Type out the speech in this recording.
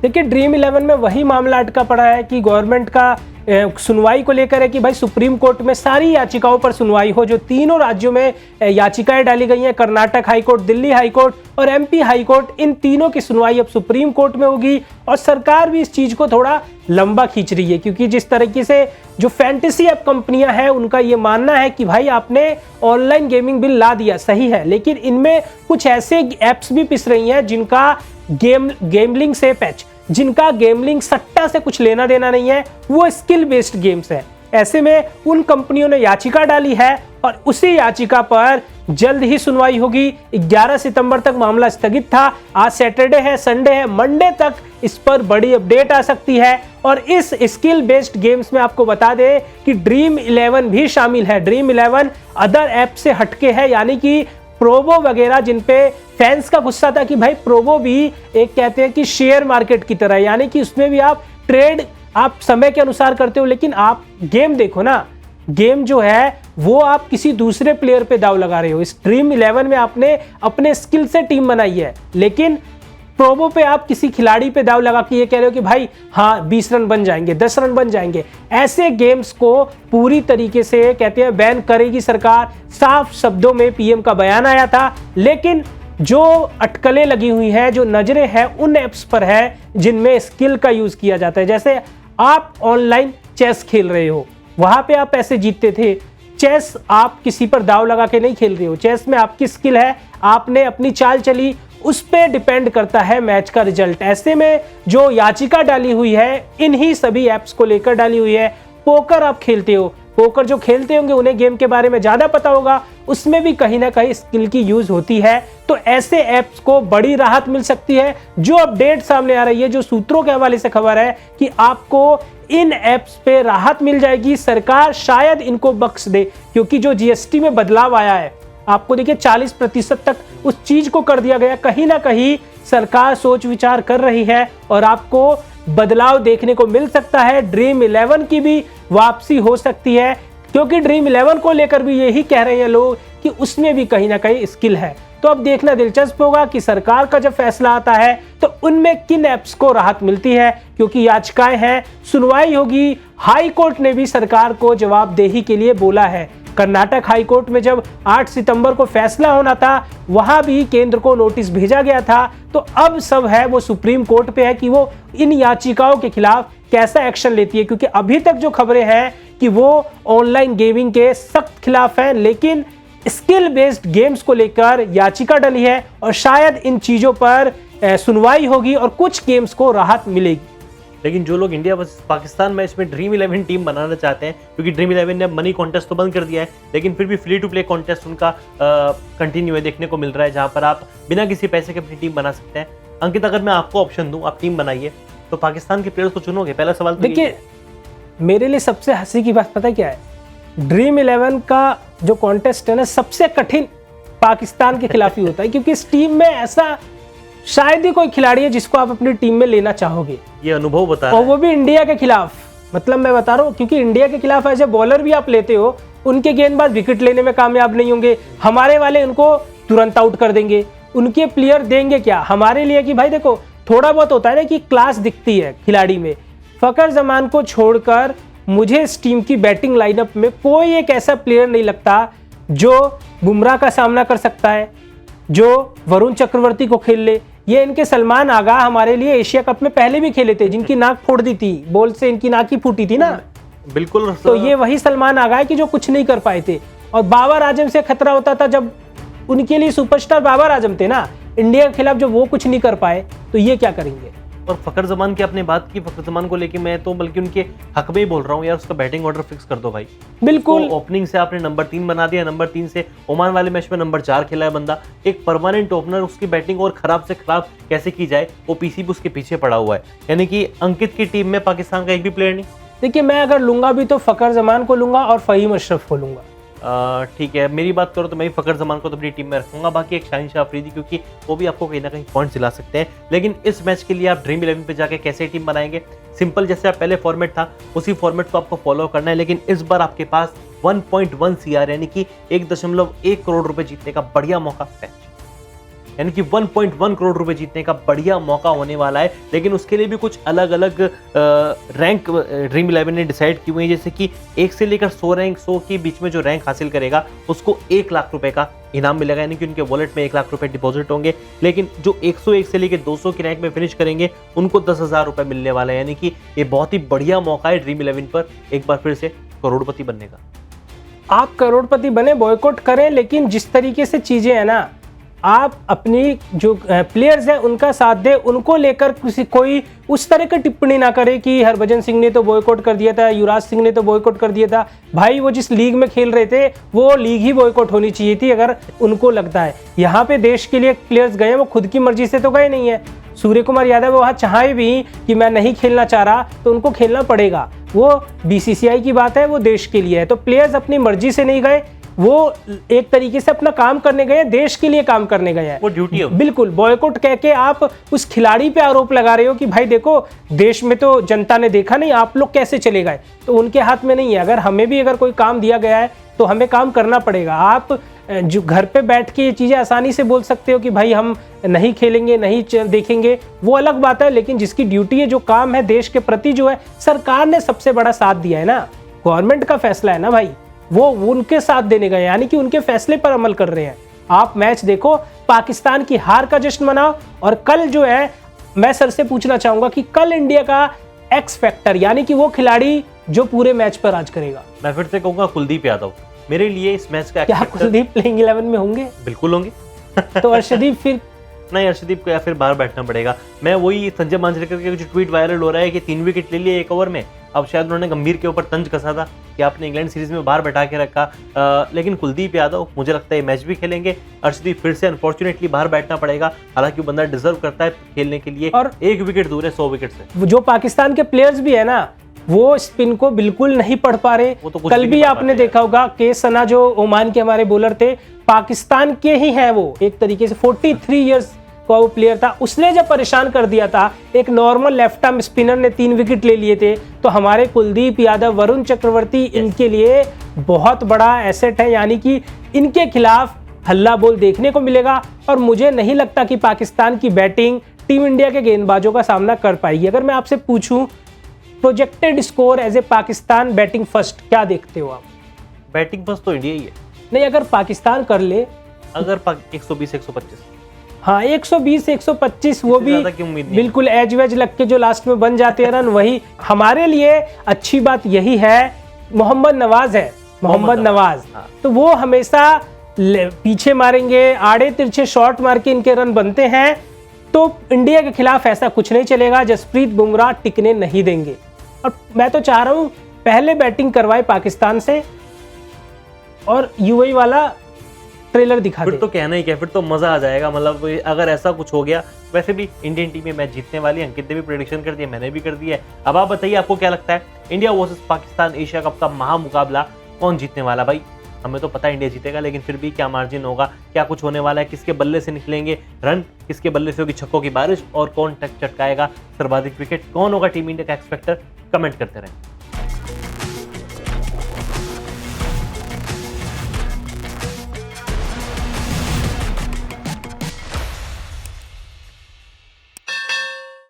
देखिए ड्रीम 11 में वही मामला अटका पड़ा है कि गवर्नमेंट का सुनवाई को लेकर है कि भाई सुप्रीम कोर्ट में सारी याचिकाओं पर सुनवाई हो। जो तीनों राज्यों में याचिकाएं डाली गई हैं, Karnataka high court, Delhi high court और एमपी हाई कोर्ट, इन तीनों की सुनवाई अब सुप्रीम कोर्ट में होगी। और सरकार भी इस चीज को थोड़ा लंबा खींच रही है, क्योंकि जिस तरीके से जो फैंटेसी ऐप कंपनियां हैं उनका ये मानना है कि भाई आपने ऑनलाइन गेमिंग बिल ला दिया, सही है, लेकिन इनमें कुछ ऐसे ऐप्स भी पिस रही हैं जिनका गेमलिंग से पैच, जिनका गेमलिंग सट्टा से कुछ लेना देना नहीं है, वो स्किल बेस्ड गेम्स है। ऐसे में उन कंपनियों ने याचिका डाली है और उसी याचिका पर जल्द ही सुनवाई होगी। 11 सितंबर तक मामला स्थगित था। आज सैटरडे है, संडे है, मंडे तक इस पर बड़ी अपडेट आ सकती है। और इस स्किल बेस्ड गेम्स में आपको बता दें कि ड्रीम 11 भी शामिल है। ड्रीम 11 अदर ऐप से हटके है, यानी कि प्रोबो वगैरह, जिन पे फैंस का गुस्सा था कि भाई प्रोबो भी एक कहते हैं कि शेयर मार्केट की तरह, यानी कि उसमें भी आप ट्रेड आप समय के अनुसार करते हो, लेकिन आप गेम देखो ना, गेम जो है वो आप किसी दूसरे प्लेयर पे दाव लगा रहे हो। इस ड्रीम 11 में आपने अपने स्किल से टीम बनाई है, लेकिन प्रोबो पे आप किसी खिलाड़ी पे दाव लगा के ये कह रहे हो कि भाई हाँ 20 रन बन जाएंगे, 10 रन बन जाएंगे। ऐसे गेम्स को पूरी तरीके से कहते हैं बैन करेगी सरकार। साफ शब्दों में पीएम का बयान आया था, लेकिन जो अटकलें लगी हुई हैं, जो नजरें हैं उन ऐप्स पर है जिनमें स्किल का यूज किया जाता है। जैसे आप ऑनलाइन चेस खेल रहे हो, वहां पे आप पैसे जीतते थे। चेस आप किसी पर दाव लगा के नहीं खेल रहे हो, चेस में आपकी स्किल है, आपने अपनी चाल चली, उस पे डिपेंड करता है मैच का रिजल्ट। ऐसे में जो याचिका डाली हुई है इन्हीं सभी ऐप्स को लेकर डाली हुई है। पोकर आप खेलते हो, पोकर जो खेलते होंगे उन्हें गेम के बारे में ज्यादा पता होगा, उसमें भी कहीं ना कहीं स्किल की यूज होती है। तो ऐसे ऐप्स को बड़ी राहत मिल सकती है। जो अपडेट सामने आ रही है, जो सूत्रों के हवाले से खबर है कि आपको इन ऐप्स पे राहत मिल जाएगी, सरकार शायद इनको बख्श दे, क्योंकि जो जीएसटी में बदलाव आया है, आपको देखिए 40% तक उस चीज को कर दिया गया। कहीं ना कहीं सरकार सोच विचार कर रही है और आपको बदलाव देखने को मिल सकता है। ड्रीम 11 की भी वापसी हो सकती है, क्योंकि ड्रीम 11 को लेकर भी यही कह रहे हैं लोग कि उसमें भी कहीं ना कहीं स्किल है। तो अब देखना दिलचस्प होगा कि सरकार का जब फैसला आता है तो उनमें किन ऐप्स को राहत मिलती है, क्योंकि याचिकाएं हैं, सुनवाई होगी। हाई कोर्ट ने भी सरकार को जवाबदेही के लिए बोला है। कर्नाटक हाई कोर्ट में जब 8 सितंबर को फैसला होना था, वहां भी केंद्र को नोटिस भेजा गया था। तो अब सब है वो सुप्रीम कोर्ट पे है कि वो इन याचिकाओं के खिलाफ कैसा एक्शन लेती है, क्योंकि अभी तक जो खबरें हैं कि वो ऑनलाइन गेमिंग के सख्त खिलाफ है, लेकिन स्किल बेस्ड गेम्स को लेकर याचिका डली है और शायद इन चीजों पर सुनवाई होगी और कुछ गेम्स को राहत मिलेगी। लेकिन जो लोग इंडिया वर्सेस पाकिस्तान मैच में ड्रीम 11 टीम बनाना चाहते हैं, क्योंकि ड्रीम 11 ने मनी कॉन्टेस्ट तो बंद कर दिया है, लेकिन फिर भी फ्री टू प्ले कॉन्टेस्ट उनका कंटिन्यू है, देखने को मिल रहा है, जहां पर आप बिना किसी पैसे के अपनी टीम बना सकते हैं। अंकित, अगर मैं आपको ऑप्शन दूं, आप टीम बनाइए, तो पाकिस्तान के प्लेयर्स को चुनोगे? पहला सवाल तो देखिए, मेरे लिए सबसे हंसी की बात पता है क्या है? ड्रीम 11 का जो कॉन्टेस्ट है ना, सबसे कठिन पाकिस्तान के खिलाफ ही होता है, क्योंकि इस टीम में ऐसा शायद ही कोई खिलाड़ी है जिसको आप अपनी टीम में लेना चाहोगे। ये अनुभव बता, और वो भी इंडिया के खिलाफ। मतलब मैं बता रहा हूँ, क्योंकि इंडिया के खिलाफ ऐसे बॉलर भी आप लेते हो, उनके गेंदबाज विकेट लेने में कामयाब नहीं होंगे, हमारे वाले उनको तुरंत आउट कर देंगे। उनके प्लेयर देंगे क्या हमारे लिए कि भाई देखो, थोड़ा बहुत होता है ना कि क्लास दिखती है खिलाड़ी में। फकर जमान को छोड़कर मुझे इस टीम की बैटिंग लाइनअप में कोई एक ऐसा प्लेयर नहीं लगता जो बुमराह का सामना कर सकता है, जो वरुण चक्रवर्ती को खेल ले। ये इनके सलमान आगा हमारे लिए एशिया कप में पहले भी खेले थे, जिनकी नाक फोड़ दी थी, बॉल से इनकी नाक ही फूटी थी ना। बिल्कुल। तो ये वही सलमान आगा है कि जो कुछ नहीं कर पाए थे। और बाबर आजम से खतरा होता था, जब उनके लिए सुपरस्टार बाबर आजम थे ना इंडिया के खिलाफ, जब वो कुछ नहीं कर पाए तो ये क्या करेंगे। और फकर जमान की आपने बात की, फकर जमान को लेके मैं तो बल्कि उनके हक में ही बोल रहा हूँ यार, उसका बैटिंग ऑर्डर फिक्स कर दो भाई। बिल्कुल। तो ओपनिंग से आपने नंबर 3 बना दिया, नंबर 3 से ओमान वाले मैच में नंबर 4 खेला है बंदा, एक परमानेंट ओपनर। उसकी बैटिंग और खराब से खराब कैसे की जाए, वो पीसी भी उसके पीछे पड़ा हुआ है। यानी कि अंकित की टीम में पाकिस्तान का एक भी प्लेयर नहीं। देखिए, मैं अगर लूंगा भी तो फकर जमान को लूंगा और फहीम अशरफ को लूंगा। ठीक है, मेरी बात करो तो मैं भी फकर जमान को तो अपनी टीम में रखूंगा, बाकी एक शाहीन शाह अफरीदी, क्योंकि वो भी आपको कहीं ना कहीं पॉइंट्स दिला सकते हैं। लेकिन इस मैच के लिए आप ड्रीम 11 पे जाके कैसे टीम बनाएंगे? सिंपल, जैसे आप पहले फॉर्मेट था उसी फॉर्मेट को आपको फॉलो करना है, लेकिन इस बार आपके पास 1.1 CR यानी कि 1.1 करोड़ रुपए जीतने का बढ़िया मौका है। यानी कि 1.1 करोड़ रुपए जीतने का बढ़िया मौका होने वाला है। लेकिन उसके लिए भी कुछ अलग अलग रैंक ड्रीम 11 ने डिसाइड की हुई है, जैसे कि 1 से लेकर 100 के बीच में जो रैंक हासिल करेगा उसको 1 लाख रुपए का इनाम मिलेगा, यानी कि उनके वॉलेट में 1 लाख रुपए डिपॉजिट होंगे। लेकिन जो 101 से लेकर 200 की रैंक में फिनिश करेंगे उनको 10,000 रुपए मिलने वाला है, यानी कि ये बहुत ही बढ़िया मौका है ड्रीम 11 पर एक बार फिर से करोड़पति बनने का। आप करोड़पति बने, बॉयकॉट करें, लेकिन जिस तरीके से चीजें हैं ना, आप अपनी जो प्लेयर्स हैं उनका साथ दें, उनको लेकर कोई उस तरह की टिप्पणी ना करे कि हरभजन सिंह ने तो बॉयकॉट कर दिया था, युवराज सिंह ने तो बॉयकॉट कर दिया था। भाई वो जिस लीग में खेल रहे थे वो लीग ही बॉयकॉट होनी चाहिए थी अगर उनको लगता है। यहाँ पे देश के लिए प्लेयर्स गए, वो खुद की मर्जी से तो गए नहीं है। सूर्य कुमार यादव वहाँ चाहे भी कि मैं नहीं खेलना चाह रहा तो उनको खेलना पड़ेगा, वो बीसीसीआई की बात है, वो देश के लिए है। तो प्लेयर्स अपनी मर्जी से नहीं गए, वो एक तरीके से अपना काम करने गए, देश के लिए काम करने गए हैं, वो ड्यूटी है। बिल्कुल। बॉयकॉट कह के आप उस खिलाड़ी पे आरोप लगा रहे हो कि भाई देखो देश में तो जनता ने देखा नहीं, आप लोग कैसे चले गए, तो उनके हाथ में नहीं है। अगर हमें भी अगर कोई काम दिया गया है तो हमें काम करना पड़ेगा। आप जो घर पे बैठ के ये चीज़ें आसानी से बोल सकते हो कि भाई हम नहीं खेलेंगे, नहीं देखेंगे, वो अलग बात है। लेकिन जिसकी ड्यूटी है, जो काम है देश के प्रति, जो है सरकार ने सबसे बड़ा साथ दिया है ना, गवर्नमेंट का फैसला है ना भाई, वो उनके साथ देने गए, यानी कि उनके फैसले पर अमल कर रहे हैं। आप मैच देखो, पाकिस्तान की हार का जश्न मनाओ, और कल जो है मैं सर से पूछना चाहूंगा कि कल इंडिया का एक्स फैक्टर, यानी कि वो खिलाड़ी जो पूरे मैच पर राज करेगा। मैं फिर से कहूंगा कुलदीप यादव मेरे लिए इस मैच का। क्या कुलदीप प्लेइंग 11 में होंगे? बिल्कुल होंगे। तो अर्शदीप फिर नहीं, अर्शदीप को या फिर बाहर बैठना पड़ेगा। मैं वही संजय मांजरेकर के जो ट्वीट वायरल हो रहा है कि 3 विकेट ले लिए 1 ओवर में, अब शायद उन्होंने गंभीर के ऊपर तंज कसा था कि आपने इंग्लैंड सीरीज में बाहर बैठा के रखा। लेकिन कुलदीप यादव मुझे लगता है मैच भी खेलेंगे। अर्शदीप फिर से अनफॉर्चुनेटली बाहर बैठना पड़ेगा, हालांकि वो बंदा डिजर्व करता है खेलने के लिए, और 1 विकेट दूर है 100 विकेट से। जो पाकिस्तान के प्लेयर्स भी है ना, वो स्पिन को बिल्कुल नहीं पढ़ पा रहे। तो कल भी आपने देखा होगा के सना जो ओमान के हमारे बॉलर थे, पाकिस्तान के ही हैं वो, एक तरीके से 43 इयर्स का वो प्लेयर था, उसने जब परेशान कर दिया था, एक नॉर्मल लेफ्ट आर्म स्पिनर ने 3 विकेट ले लिए थे। तो हमारे कुलदीप यादव, वरुण चक्रवर्ती इनके लिए बहुत बड़ा एसेट है, यानी कि इनके खिलाफ हल्ला बोल देखने को मिलेगा। और मुझे नहीं लगता कि पाकिस्तान की बैटिंग टीम इंडिया के गेंदबाजों का सामना कर पाएगी। अगर मैं आपसे पूछूं projected score as a Pakistan batting first, क्या देखते हो आप? बैटिंग फर्स्ट तो इंडिया ही है। नहीं, अगर पाकिस्तान कर ले, अगर 120-125, हाँ 120-125, वो भी उम्मीद बिल्कुल एज वेज लग के जो लास्ट में बन जाते हैं रन, वही हमारे लिए अच्छी बात यही है। मोहम्मद नवाज है, मोहम्मद नवाज, तो वो हमेशा पीछे मारेंगे, आड़े तिरछे शॉट मार के इनके रन बनते हैं। तो इंडिया के खिलाफ ऐसा कुछ नहीं चलेगा, जसप्रीत बुमराह टिकने नहीं देंगे। और मैं तो चाह रहा हूं पहले बैटिंग करवाए पाकिस्तान से और यूएई वाला ट्रेलर दिखा दे। फिर तो कहना ही क्या, फिर तो मजा आ जाएगा। मतलब अगर ऐसा कुछ हो गया, वैसे भी इंडियन टीम में मैच जीतने वाली है, अंकित ने भी प्रेडिक्शन कर दिया, मैंने भी कर दिया है। अब आप बताइए आपको क्या लगता है, India versus Pakistan Asia cup का महामुकाबला कौन जीतने वाला? भाई हमें तो पता है इंडिया जीतेगा, लेकिन फिर भी क्या मार्जिन होगा, क्या कुछ होने वाला है, किसके बल्ले से निकलेंगे रन, किसके बल्ले से होगी छक्कों की बारिश, और कौन चटकाएगा सर्वाधिक विकेट, कौन होगा टीम इंडिया का एक्स फैक्टर? कमेंट करते रहें।